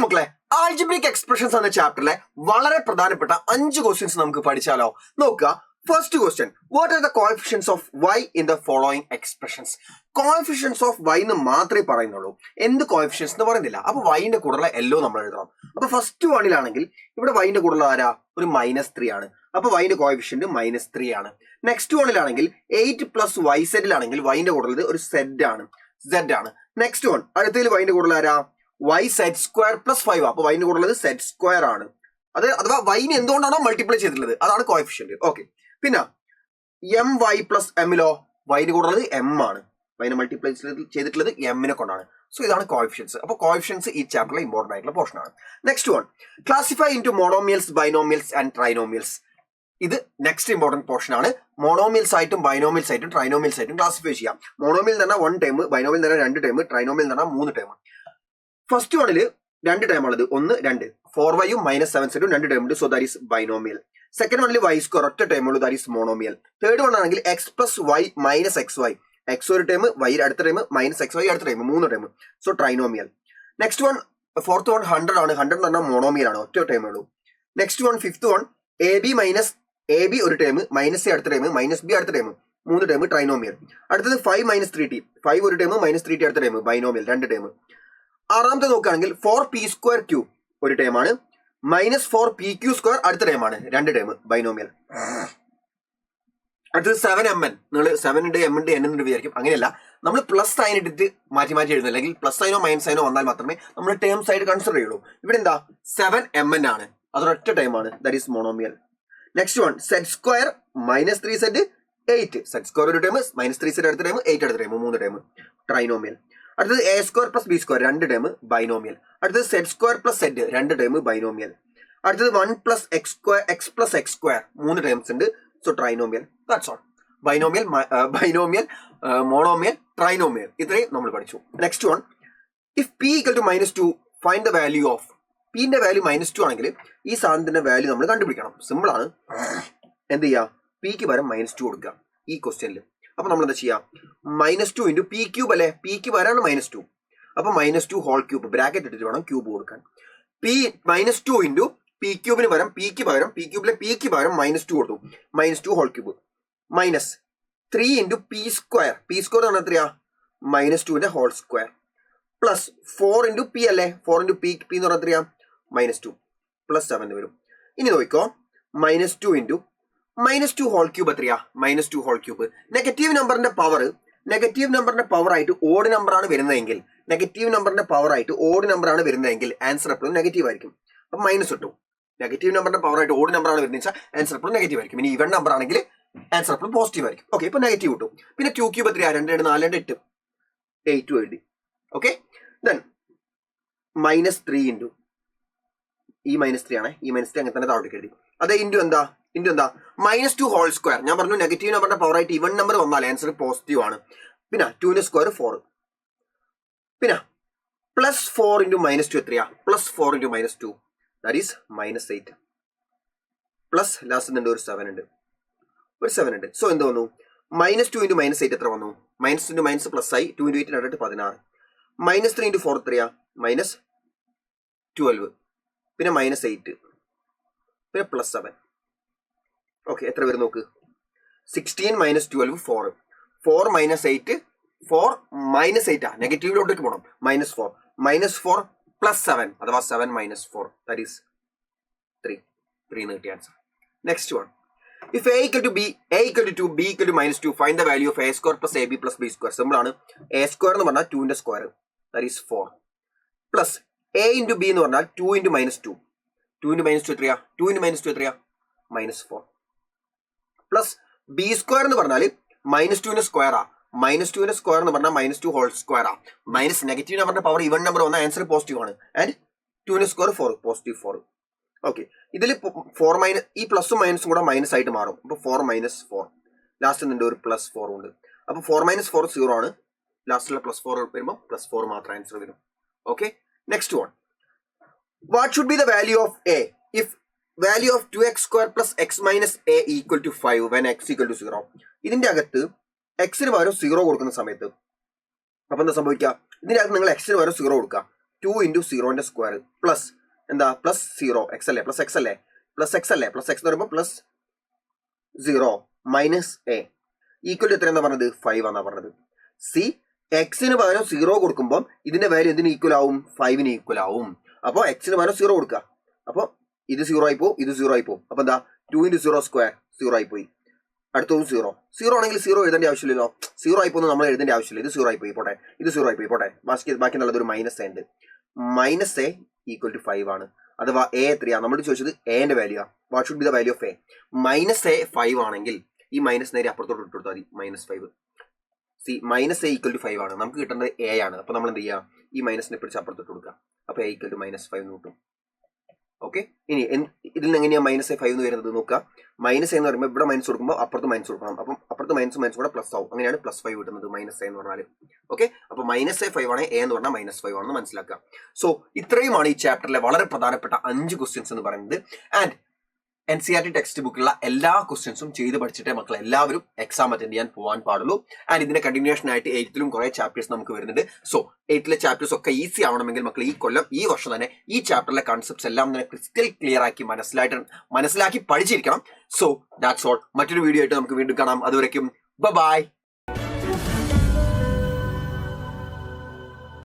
മക്കളെ, algebraic expressions എന്ന ചാപ്റ്ററിലെ വളരെ പ്രധാനപ്പെട്ട 5 ക്വസ്റ്റ്യൻസ് നമുക്ക് പഠിച്ചാലോ? നോക്കുക. First question, what are the coefficients of y in the following expressions? Coefficients of y എന്ന് മാത്രമേ പറയുന്നുള്ളൂ, എന്ത് കോഎഫിഷ്യൻസ് എന്ന് പറയുന്നില്ല. അപ്പൊ വൈന്റെ കൂടെയുള്ള എല്ലോ നമ്മൾ എഴുതണം. അപ്പൊ ഫസ്റ്റ് വണ്ണിലാണെങ്കിൽ ഇവിടെ വൈന്റെ കൂടെയുള്ള ആരാ? ഒരു -3 ആണ്. അപ്പൊ വൈന്റെ കോഎഫിഷ്യന്റ് -3 ആണ്. നെക്സ്റ്റ് വണ്ണിലാണെങ്കിൽ 8 പ്ലസ് y സെറ്റിലാണെങ്കിൽ വൈന്റെ കൂടെയുള്ളത് ഒരു z ആണ്. നെക്സ്റ്റ് വൺ അടുത്തതിൽ വൈന്റെ കൂടെയുള്ള ആരാ? y set square plus 5. അപ്പൊ വൈന്റെ കൂടെയുള്ളത് സെറ്റ് സ്ക്വയർ ആണ്. അത് അഥവാ വൈന് എന്തുകൊണ്ടാണോ മൾട്ടിപ്ലൈ ചെയ്തിട്ടുള്ളത് അതാണ് കോഎഫിഷ്യന്റ്. ഓക്കെ. പിന്നെ എം വൈ പ്ലസ് എമ്മിലോ വൈന് കൂടുള്ളത് എം ആണ്. വൈനെ മൾട്ടിപ്ലൈ ചെയ്തിട്ടുള്ളത് എമ്മിനെ കൊണ്ടാണ്. സോ ഇതാണ് കോഎഫിഷ്യൻസ്. അപ്പോൾ കോഎഫിഷ്യൻസ് ഈ ചാപ്റ്ററിലെ ഇമ്പോർട്ടന്റ് ആയിട്ടുള്ള പോർഷൻ ആണ്. Next one, classify into monomials, binomials and trinomials. ഇത് നെക്സ്റ്റ് ഇമ്പോർട്ടന്റ് പോർഷൻ ആണ്. മോണോമിയൽസ് ആയിട്ടും ബൈനോമിയൽസ് ആയിട്ടും ട്രൈനോമിയൽസ് ആയിട്ടും ക്ലാസിഫൈ ചെയ്യാം. മോണോമിയൽ എന്ന് പറഞ്ഞാൽ 1 ടേം, ബൈനോമിയൽ എന്ന് പറഞ്ഞാൽ 2 ടേം, ട്രൈനോമിയൽ എന്ന് പറഞ്ഞാൽ 3 ടേം. ഫസ്റ്റ് വണ്ണില് 2 ടേം ഉള്ളത്, 1 2 4y -7z 2 ടേം ഉണ്ട്. So that is binomial. Second വണ്ണിൽ y സ്ക്വയർ ഒറ്റ ടേം ഉള്ളൂ, that is monomial. Third one ആണെങ്കിൽ x plus y minus X Y, X ഒരു ടേം, y അടുത്ത ടേം, മൈനസ് എക്സ് വൈ അടുത്ത term, 3 term. So trinomial. Next one fourth one 100 ആണ്. 100 എന്ന് പറഞ്ഞാൽ മോണോമിയൽ ആണ്, ഒറ്റ ടേമേ ഉള്ളൂ. Next one fifth one A B minus A B ഒരു ടേം, മൈനസ് എ അടുത്ത ടേം, മൈനസ് ബി അടുത്ത ടേം, 3 ടേം, ട്രൈനോമിയൽ. അടുത്തത് 5 - 3t, 5 ഒരു ടേം, മൈനസ് 3t അടുത്ത ടേം, ബൈനോമിയൽ 2 ടേം. ആറാമത്തെ നോക്കുകയാണെങ്കിൽ 4p²q ഒരു ടേം ആണ്, മൈനസ് 4pq² അടുത്ത ടേം ആണ്, 2 ടേം, ബൈനോമിയൽ. അടുത്തത് 7mn. നിങ്ങൾ 7 ഉണ്ട്, m ഉണ്ട്, n ഉണ്ട് വിചാരിക്കും. അങ്ങനെയല്ല, നമ്മൾ പ്ലസ് സൈൻ ഇട്ടിട്ട് മാറ്റി എഴുതുന്നത്, അല്ലെങ്കിൽ പ്ലസ് സൈനോ മൈനസ് സൈനോ വന്നാൽ മാത്രമേ നമ്മൾ ടേംസ് ആയിട്ട് കൺസിഡർ ചെയ്യുള്ളൂ. ഇവിടെ എന്താ 7mn ആണ്, അതൊരൊറ്റ ടൈം ആണ്, that is monomial. Next one z² -3z 8, z² ഒരു ടൈം, -3z അടുത്ത ടൈം, 8 അടുത്ത ടൈം, 3 ടൈം, ട്രൈനോമിയൽ. അടുത്തത് a² plus b², 2 time, binomial. അടുത്തത് z² plus z, 2 time, binomial. അടുത്തത് 1 പ്ലസ് x² 3 ടൈംസ് ഉണ്ട്. So trinomial. That's all. Binomial, monomial, trinomial, ഇത്രയും നമ്മൾ പഠിച്ചു. Next one, if p = -2 find the value of. പിന്റെ value -2 ആണെങ്കിൽ ഈ സാധനത്തിന്റെ വാല്യൂ നമ്മൾ കണ്ടുപിടിക്കണം. സിമ്പിൾ ആണ്. എന്ത് ചെയ്യുക? പിക്ക് പകരം -2 കൊടുക്കുക ഈ ക്വസ്റ്റ്യനിൽ. അപ്പൊ നമ്മൾ എന്താ ചെയ്യാം? -2 ഇൻറ്റു p³ അല്ലെ, പിക്ക് പകരമാണ് -2. അപ്പൊ -2 ഹോൾ ക്യൂബ് ബ്രാക്കറ്റ് ഇട്ടിട്ട് വേണം ക്യൂബ് കൊടുക്കാൻ. -2 ഇൻറ്റു p³ പകരം പിക്ക് പകരം p³ പിക്ക് പകരം -2 കൊടുത്തു, -2 whole cube, minus 3 into p². p² എന്ന് പറഞ്ഞാൽ എത്രയാ? -2ന്റെ whole square, plus 4 into p അല്ലേ, 4 ഇൻറ്റു p എന്ന് പറഞ്ഞാൽ എത്രയാ? -2 പ്ലസ് 7 വരും. ഇനി നോക്കിക്കോ, -2 ഇൻറ്റു -2 ഹോൾ ക്യൂബ് എത്രയാ? -2 ഹോൾ ക്യൂബ്. നെഗറ്റീവ് നമ്പറിന്റെ പവർ ആയിട്ട് ഓഡ് നമ്പർ ആണ് വരുന്നതെങ്കിൽ, ആൻസർ എപ്പോഴും നെഗറ്റീവ് ആയിരിക്കും. അപ്പൊ മൈനസ് ഇട്ടു. നെഗറ്റീവ് നമ്പറിന്റെ പവർ ആയിട്ട് ഓഡ് നമ്പർ ആണ് വരുന്നത്, ആൻസർ എപ്പോഴും നെഗറ്റീവ് ആയിരിക്കും. ഇനി ഈവൻ നമ്പർ ആണെങ്കിൽ ആൻസർ എപ്പോഴും പോസിറ്റീവ് ആയിരിക്കും. ഓക്കെ, ഇപ്പൊ നെഗറ്റീവ് ഇട്ടു. പിന്നെ 2³ എത്രയാ? 2 2 4 2 8 എഴുതി. ഓക്കെ, ദെൻ -3 ഇൻറ്റു ഈ -3 ആണ്, ഈ -3 അങ്ങനെ തന്നെ താഴോട്ടേക്ക് എഴുതി. അതെ, ഇൻറ്റു എന്താ? -2 ഹോൾ സ്ക്വയർ. ഞാൻ പറഞ്ഞു നെഗറ്റീവ് നമ്പറിന്റെ പവർ ആയിട്ട് ഇവൻ നമ്പർ വന്നാൽ ആൻസർ പോസിറ്റീവ് ആണ്. പിന്നെ 2ന്റെ സ്ക്വയർ 4. പിന്നെ പ്ലസ് 4 ഇൻറ്റു -2 എത്രയാ? Plus 4 into -2 that is -8. Plus last ഉണ്ട് ഒരു 7 ഉണ്ട്. സോ എന്ത് വന്നു? -2 ഇൻറ്റു -8 എത്ര വന്നു? മൈനസ് ഇൻറ്റു മൈനസ് പ്ലസ് ആയി. 2 ഇൻറ്റു 8 2 16. -3 ഇൻറ്റു 4 എത്രയാ? -12. പിന്നെ -8, പിന്നെ പ്ലസ് 7. ഓക്കെ, എത്ര വരും നോക്ക്? 16 - 12 4. 4 - 8 4 - 8 നെഗറ്റീവിലോട്ടേക്ക് പോകണം. -4 -4 പ്ലസ് 7 അഥവാ 7 - 4 ദാറ്റ് ഈസ് 3 എന്ന് കിട്ടിയ answer. Next one, if a = b, a = 2, b = -2 find the value of a² plus ab plus b². Simple ആണ്. a² എന്ന് പറഞ്ഞാൽ 2ന്റെ square, that is 4, plus a into b എന്ന് പറഞ്ഞാൽ 2 ഇൻറ്റു -2. 2 ഇൻറ്റു -2 എത്രയാ? 2 ഇൻറ്റു -2 എത്രയാ? -4, പ്ലസ് b² എന്ന് പറഞ്ഞാൽ -2ന്റെ സ്ക്വയറാ. -2ന്റെ സ്ക്വയർ എന്ന് പറഞ്ഞാൽ -2 ഹോൾ സ്ക്വയറാ. മൈനസ് നെഗറ്റീവ് നമ്പറിന്റെ പവർ ഇവൻ നമ്പർ വന്നാൽ ആൻസർ പോസിറ്റീവ് ആണ്. ആൻഡ് 2ന്റെ സ്ക്വയർ 4, പോസിറ്റീവ് 4. ഓക്കെ, ഇതിൽ 4 ഈ പ്ലസും മൈനസും കൂടെ മൈനസ് ആയിട്ട് മാറും. അപ്പൊ 4 - 4 ലാസ്റ്റ് ഉണ്ട് ഒരു പ്ലസ് 4 ഉണ്ട്. അപ്പൊ 4 - 4 0 ആണ്. ലാസ്റ്റിലെ +4 വരുമ്പോൾ +4 മാത്രം ആൻസർ വരും. Okay, next one, what should be the value of a if value of 2x² plus x minus a equal to 5 when x = 0. ഇതിന്റെ അകത്ത് എക്സിന് പകരം 0 കൊടുക്കുന്ന സമയത്ത് അപ്പൊ എന്താ സംഭവിക്കുക? ഇതിന്റെ അകത്ത് നിങ്ങൾ എക്സിന് പകരം 0 കൊടുക്കുക, 2 ഇൻറ്റു സീറോന്റെ സ്ക്വയർ പ്ലസ് എന്താ പ്ലസ് 0 എക്സ് അല്ലേ പ്ലസ് എക്സ് അല്ലേ പ്ലസ് എക്സ് അല്ലേ പ്ലസ് എക്സ് എന്ന് പറയുമ്പോൾ plus 0 minus A equal to എത്ര എന്നാ പറഞ്ഞത് 5 എന്നാ പറഞ്ഞത്. സി എക്സിന് പകരം 0 കൊടുക്കുമ്പോൾ ഇതിന്റെ വാല്യൂ എന്തിന് ഈക്വൽ ആവും 5ന് ഈക്വൽ ആവും. അപ്പോൾ എക്സിന് പകരം 0 കൊടുക്കുക. അപ്പോൾ ഇത് 0 ആയി പോകും, ഇത് 0 ആയി പോകും. അപ്പൊ എന്താ 2 ഇൻറ്റു 0 സ്ക്വയർ 0 ആയി പോയി. അടുത്തതും 0 ആണെങ്കിൽ 0 എഴുതേണ്ട ആവശ്യമില്ലല്ലോ. 0 ആയി പോകുന്നത് നമ്മൾ എഴുതേണ്ട ആവശ്യമില്ല. ഇത് 0 ആയി പോയി പോട്ടെ, ഇത് 0 ആയി പോയി പോട്ടെ. ബാക്കി നല്ലത് ഒരു മൈനസ് എ ഉണ്ട്. മൈനസ് എ ഈക്വൽ ടു 5 ആണ്. അഥവാ എ എത്രയാ നമ്മൾ ചോദിച്ചത് എന്റെ വാല്യൂ ആ. What should be the value of A? Minus A 5 ആണെങ്കിൽ ഈ മൈനസ് നേരെ അപ്പുറത്തോട്ട് ഇട്ട് കൊടുത്താൽ മതി. -5. C minus A equal to 5 ആണ്. നമുക്ക് കിട്ടേണ്ടത് എ ആണ്. അപ്പൊ നമ്മൾ എന്ത് ചെയ്യുക, ഈ മൈനസിനെ പിടിച്ച് അപ്പുറത്തോട്ട് കൊടുക്കുക. അപ്പൊ എ ഈക്വൽ ടു -5 എന്ന് കിട്ടും. ഓക്കെ, ഇനി ഇതിൽ നിന്ന് എങ്ങനെയാണ് -5 എന്ന് വരുന്നത് നോക്കുക. മൈനസ് എന്ന് പറയുമ്പോൾ ഇവിടെ മൈനസ് കൊടുക്കുമ്പോൾ അപ്പുറത്ത് മൈനസ് കൊടുക്കണം. അപ്പം അപ്പുറത്ത് മൈനസ് കൂടെ പ്ലസ് ആവും. അങ്ങനെയാണ് +5 കിട്ടുന്നത് -a എന്ന് പറഞ്ഞാൽ. ഓക്കെ, അപ്പൊ -5 ആണ്, എ എന്ന് പറഞ്ഞാൽ -5 ആണെന്ന് മനസ്സിലാക്കുക. സോ ഇത്രയുമാണ് ഈ ചാപ്റ്ററിലെ വളരെ പ്രധാനപ്പെട്ട 5 ക്വസ്റ്റ്യൻസ് എന്ന് പറയുന്നത്. ആൻഡ് NCERT ടെക്സ്റ്റ് ബുക്കിലുള്ള എല്ലാ ക്വസ്റ്റ്യൻസും ചെയ്ത് പഠിച്ചിട്ടേ മക്കൾ എല്ലാവരും എക്സാം അറ്റൻഡ് ചെയ്യാൻ പോകാൻ പാടുള്ളൂ. ആൻഡ് ഇതിന്റെ കണ്ടിന്യൂഷൻ ആയിട്ട് 8ലും കുറെ ചാപ്റ്റേഴ്സ് നമുക്ക് വരുന്നുണ്ട്. സോ 8ലെ ചാപ്റ്റേഴ്സ് ഒക്കെ ഈസി ആവണമെങ്കിൽ മക്കൾ ഈ വർഷം തന്നെ ഈ ചാപ്റ്ററിലെ കൺസെപ്റ്റ്സ് എല്ലാം തന്നെ ക്രിസ്റ്റൽ ക്ലിയർ ആക്കി മനസ്സിലാക്കി പഠിച്ചിരിക്കണം. So that's all. മറ്റൊരു വീഡിയോ ആയിട്ട് നമുക്ക് വീണ്ടും കാണാം. അതുവരയ്ക്കും ബൈ.